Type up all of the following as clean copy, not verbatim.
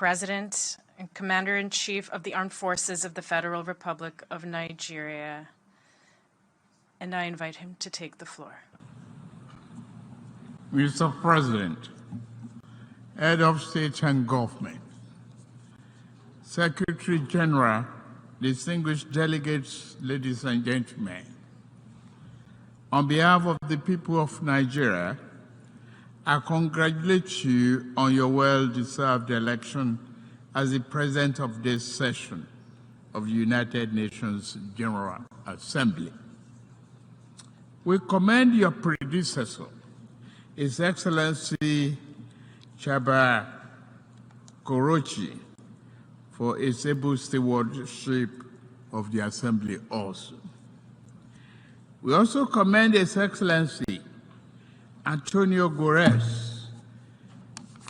President and Commander-in-Chief of the Armed Forces of the Federal Republic of Nigeria, and I invite him to take the floor. Mr. President, Head of State and Government, Secretary General, distinguished delegates, ladies and gentlemen, on behalf of the people of Nigeria, I congratulate you on your well-deserved election as the President of this session of the United Nations General Assembly. We commend your predecessor, His Excellency Chaba Korochi, for his able stewardship of the Assembly also. We also commend His Excellency Antonio Guterres,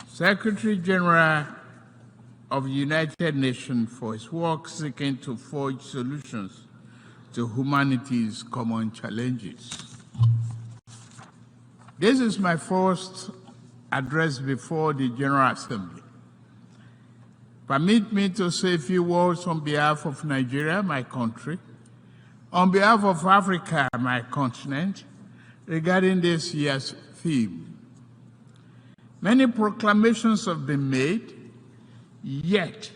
Secretary General of the United Nations, for his work seeking to forge solutions to humanity's common challenges. This is my first address before the General Assembly. Permit me to say a few words on behalf of Nigeria, my country, on behalf of Africa, my continent, regarding this year's theme. Many proclamations have been made, yet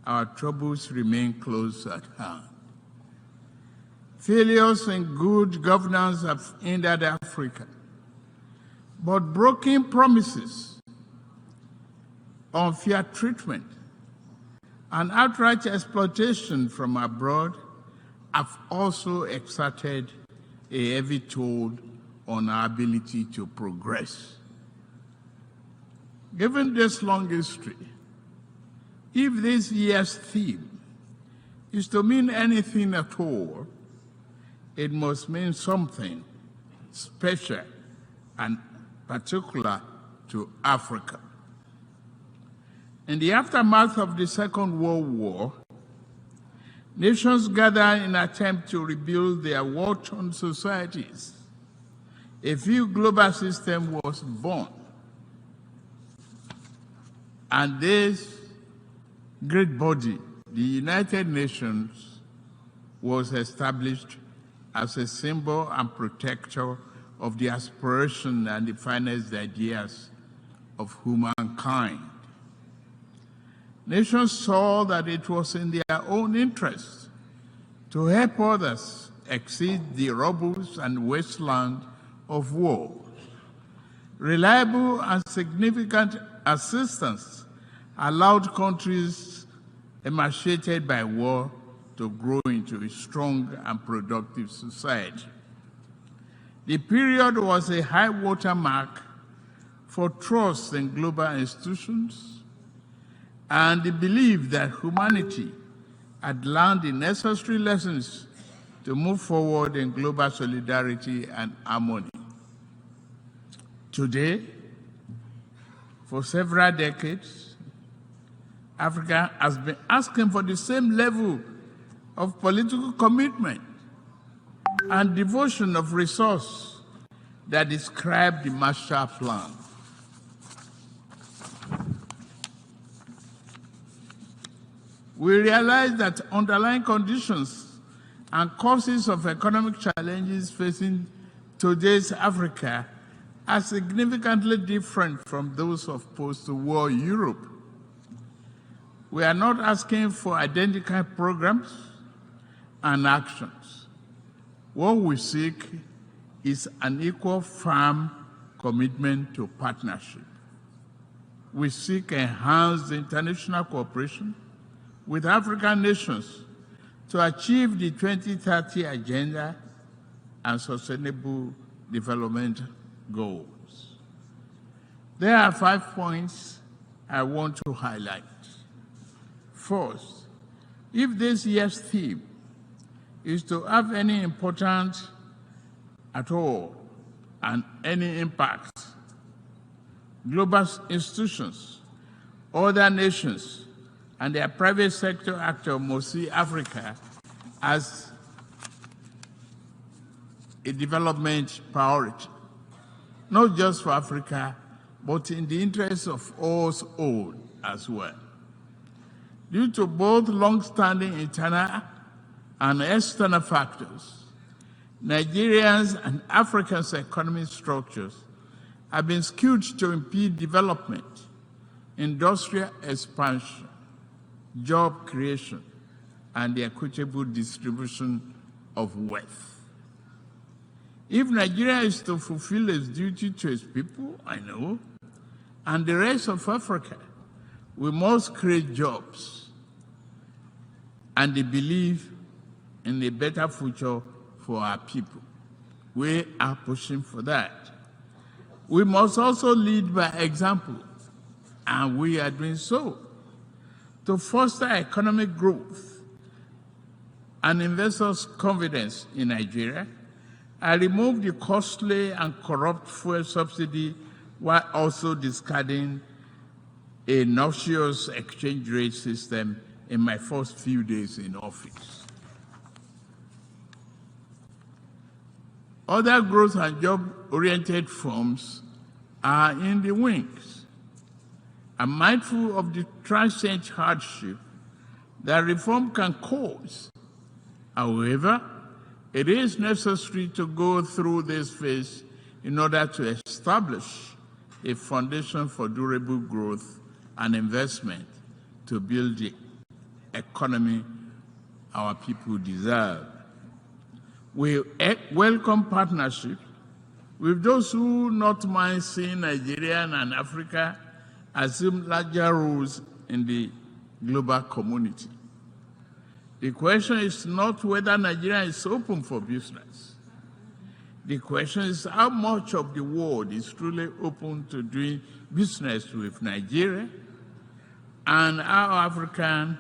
our troubles remain close at hand. Failures in good governance have hindered Africa, but broken promises, unfair treatment, and outright exploitation from abroad have also exerted a heavy toll on our ability to progress. Given this long history, if this year's theme is to mean anything at all, it must mean something special and particular to Africa. In the aftermath of the Second World War, nations gathered in an attempt to rebuild their war-torn societies. A new global system was born. And this great body, the United Nations, was established as a symbol and protector of the aspiration and the finest ideas of humankind. Nations saw that it was in their own interest to help others exceed the rubbles and wasteland of war. Reliable and significant assistance allowed countries emaciated by war to grow into a strong and productive society. The period was a high water mark for trust in global institutions and the belief that humanity had learned the necessary lessons to move forward in global solidarity and harmony. Today, for several decades, Africa has been asking for the same level of political commitment and devotion of resource that described the Marshall Plan. We realize that underlying conditions and causes of economic challenges facing today's Africa are significantly different from those of post-war Europe. We are not asking for identical programs and actions. What we seek is an equal, firm commitment to partnership. We seek enhanced international cooperation with African nations to achieve the 2030 Agenda and Sustainable Development Goals. There are 5 points I want to highlight. First, if this year's theme is to have any importance at all and any impact, global institutions, other nations, and their private sector actors must see Africa as a development priority, not just for Africa, but in the interest of us all, as well. Due to both long-standing internal and external factors, Nigeria's and Africa's economic structures have been skewed to impede development, industrial expansion, job creation, and the equitable distribution of wealth. If Nigeria is to fulfill its duty to its people, I know, and the rest of Africa, we must create jobs and the belief in a better future for our people. We are pushing for that. We must also lead by example, and we are doing so, to foster economic growth and investors' confidence in Nigeria, and remove the costly and corrupt fuel subsidy while also discarding a noxious exchange rate system in my first few days in office. Other growth and job-oriented firms are in the wings. I'm mindful of the transient hardship that reform can cause. However, it is necessary to go through this phase in order to establish a foundation for durable growth and investment to build the economy our people deserve. We welcome partnership with those who not mind seeing Nigeria and Africa assume larger roles in the global community. The question is not whether Nigeria is open for business. The question is how much of the world is truly open to doing business with Nigeria, and how African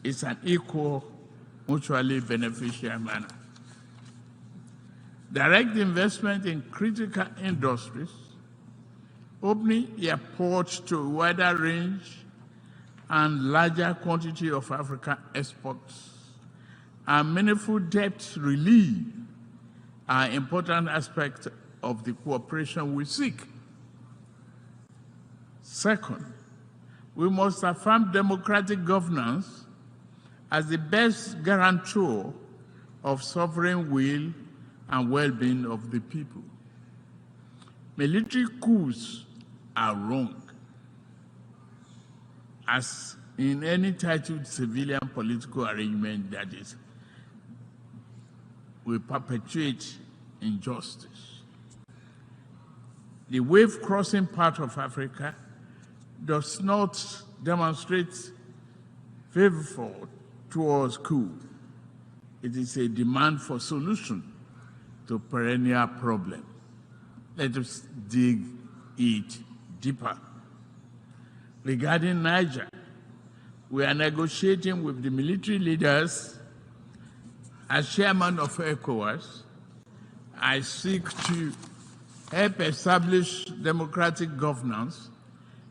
is an equal, mutually beneficial manner. Direct investment in critical industries, opening airports to a wider range and larger quantity of African exports, and meaningful debt relief are important aspects of the cooperation we seek. Second, we must affirm democratic governance as the best guarantor of sovereign will and well-being of the people. Military coups are wrong, as in any titled civilian political arrangement that is, will perpetuate injustice. The wave-crossing part of Africa does not demonstrate favor towards coup. It is a demand for solution to perennial problem. Let us dig it deeper. Regarding Niger, we are negotiating with the military leaders. As chairman of ECOWAS, I seek to help establish democratic governance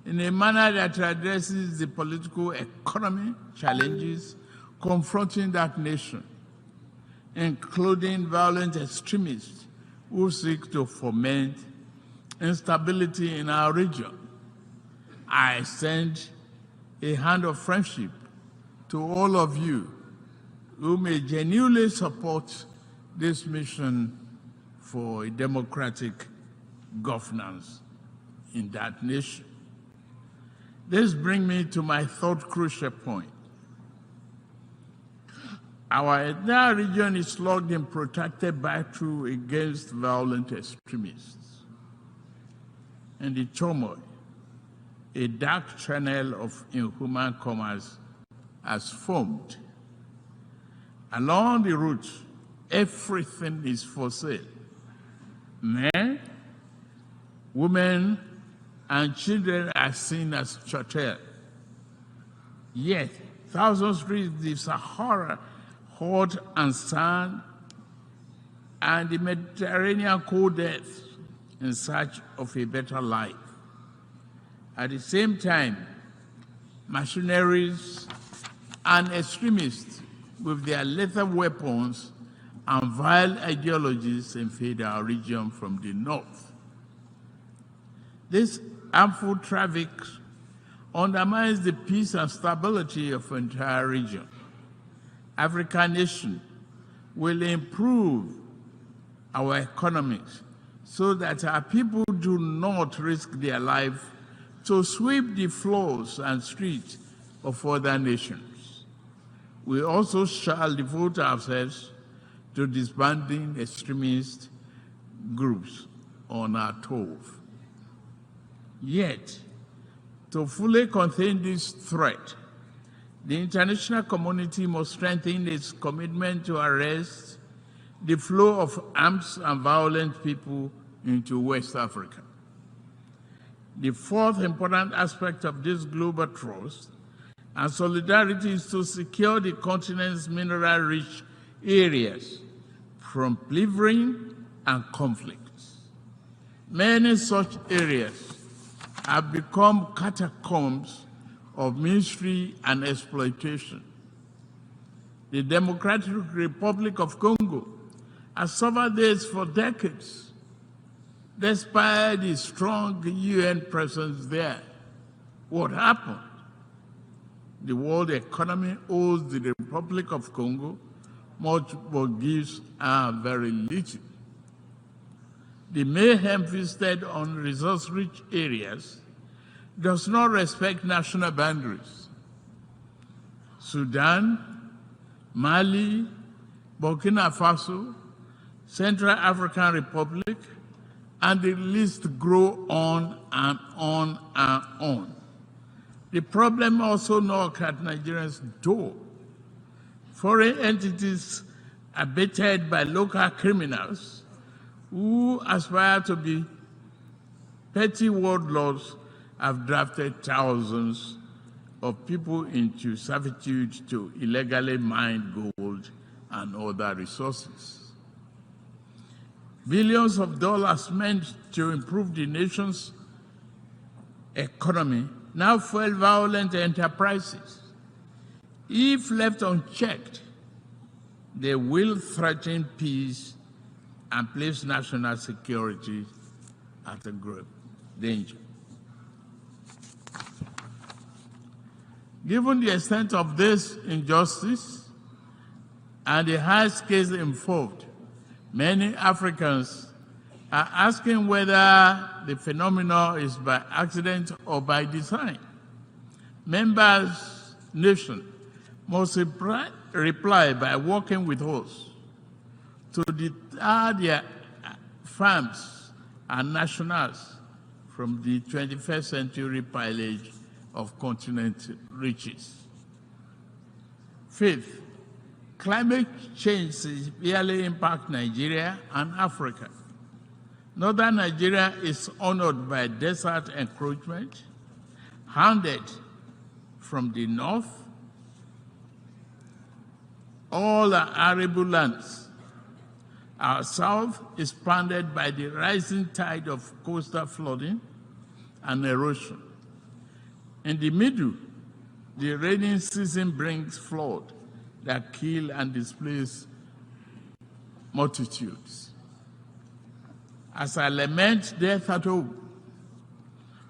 in a manner that addresses the political economy challenges confronting that nation, including violent extremists who seek to foment instability in our region. I extend a hand of friendship to all of you who may genuinely support this mission for a democratic governance in that nation. This brings me to my third crucial point. Our entire region is locked in protracted battle against violent extremists. And the turmoil, a dark channel of inhuman commerce has formed. Along the route, everything is for sale. Men, women, and children are seen as chattel. Yet, thousands reach the Sahara, hot and sand, and the Mediterranean cold death in search of a better life. At the same time, mercenaries and extremists with their lethal weapons and vile ideologies invade our region from the north. This harmful traffic undermines the peace and stability of the entire region. African nation will improve our economies so that our people do not risk their life to sweep the floors and streets of other nations. We also shall devote ourselves to disbanding extremist groups on our turf. Yet, to fully contain this threat, the international community must strengthen its commitment to arrest the flow of armed and violent people into West Africa. The fourth important aspect of this global trust and solidarity is to secure the continent's mineral-rich areas from plundering and conflicts. Many such areas have become catacombs of misery and exploitation. The Democratic Republic of Congo has suffered this for decades, despite the strong UN presence there. What happened? The world economy owes the Republic of Congo much but gives her very little. The mayhem visited on resource-rich areas does not respect national boundaries. Sudan, Mali, Burkina Faso, Central African Republic, and the list grow on and on and on. The problem also knocks at Nigeria's door. Foreign entities abated by local criminals who aspire to be petty warlords have drafted thousands of people into servitude to illegally mine gold and other resources. Billions of dollars meant to improve the nation's economy now fuel violent enterprises. If left unchecked, they will threaten peace and place national security at a grave danger. Given the extent of this injustice and the high scales involved, many Africans are asking whether the phenomenon is by accident or by design. Members' nations must reply by working with us to deter their farms and nationals from the 21st century pillage of continent riches. Fifth, climate change severely impacts Nigeria and Africa. Northern Nigeria is honored by desert encroachment, handed from the north. All are arable lands. Our south is pounded by the rising tide of coastal flooding and erosion. In the middle, the rainy season brings flood that kill and displace multitudes. As I lament death at home,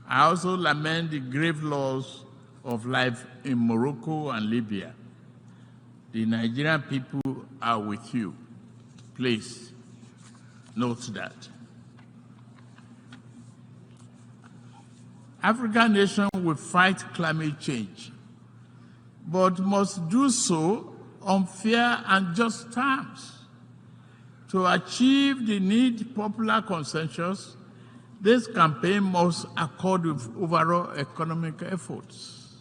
I also lament the grave loss of life in Morocco and Libya. The Nigerian people are with you. Please note that. African nations will fight climate change, but must do so on fair and just terms. To achieve the need popular consensus, this campaign must accord with overall economic efforts.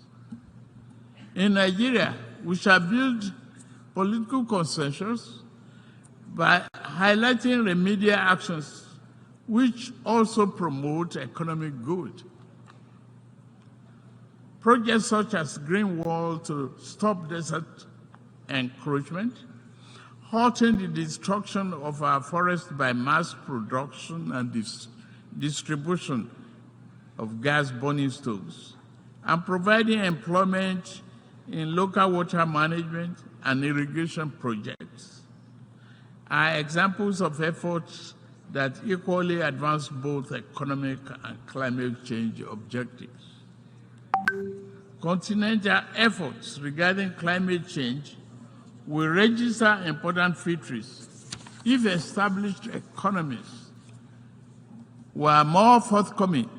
In Nigeria, we shall build political consensus by highlighting remedial actions which also promote economic good. Projects such as Green Wall to stop desert encroachment, halting the destruction of our forests by mass production and distribution of gas burning stoves, and providing employment in local water management and irrigation projects are examples of efforts that equally advance both economic and climate change objectives. continental efforts regarding climate change will register important victories if established economies were more forthcoming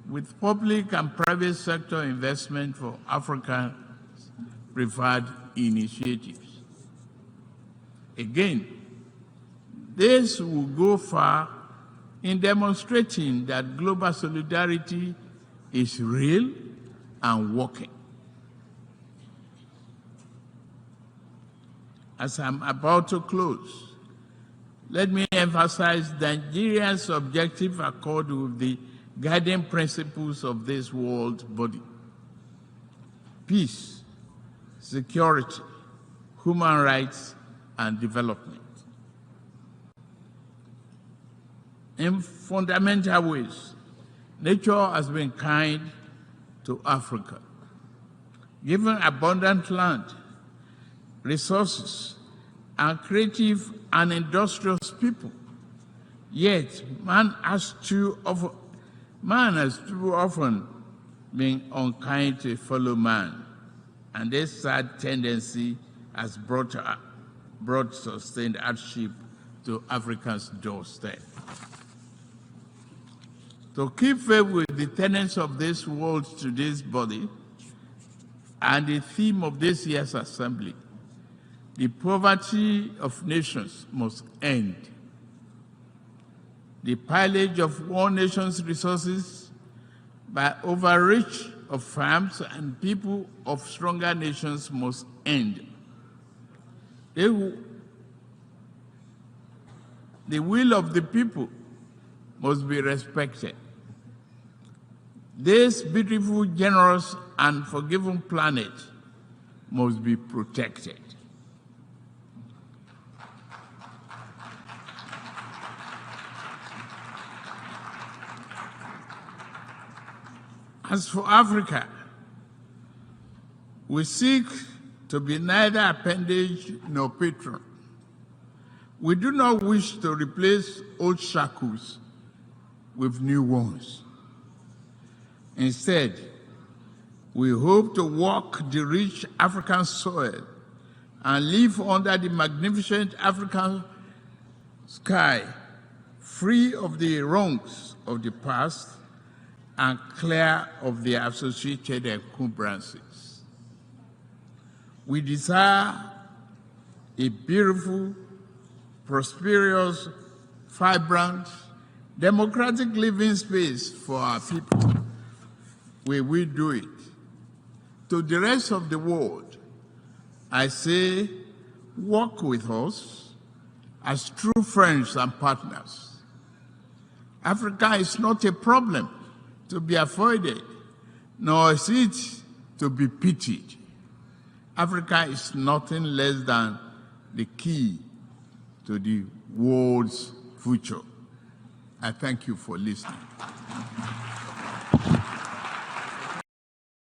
with public and private sector investment for Africa's preferred initiatives. Again, this will go far in demonstrating that global solidarity is real and working. As I'm about to close, let me emphasize Nigeria's objective accord with the guiding principles of this world body: peace, security, human rights, and development. In fundamental ways, nature has been kind to Africa, given abundant land, resources, and creative and industrious people. Yet, man has too often been unkind to fellow man, and this sad tendency has brought sustained hardship to Africa's doorstep. To keep faith with the tenets of this world today's body and the theme of this year's assembly, the poverty of nations must end. The pillage of one nation's resources by overreach of farms and people of stronger nations must end. The will of the people must be respected. This beautiful, generous, and forgiving planet must be protected. As for Africa, we seek to be neither appendage nor patron. We do not wish to replace old shackles with new ones. Instead, we hope to walk the rich African soil and live under the magnificent African sky, free of the wrongs of the past and clear of the associated encumbrances. We desire a beautiful, prosperous, vibrant, democratic living space for our people. We will do it. To the rest of the world, I say, work with us as true friends and partners. Africa is not a problem to be avoided, nor is it to be pitied. Africa is nothing less than the key to the world's future. I thank you for listening.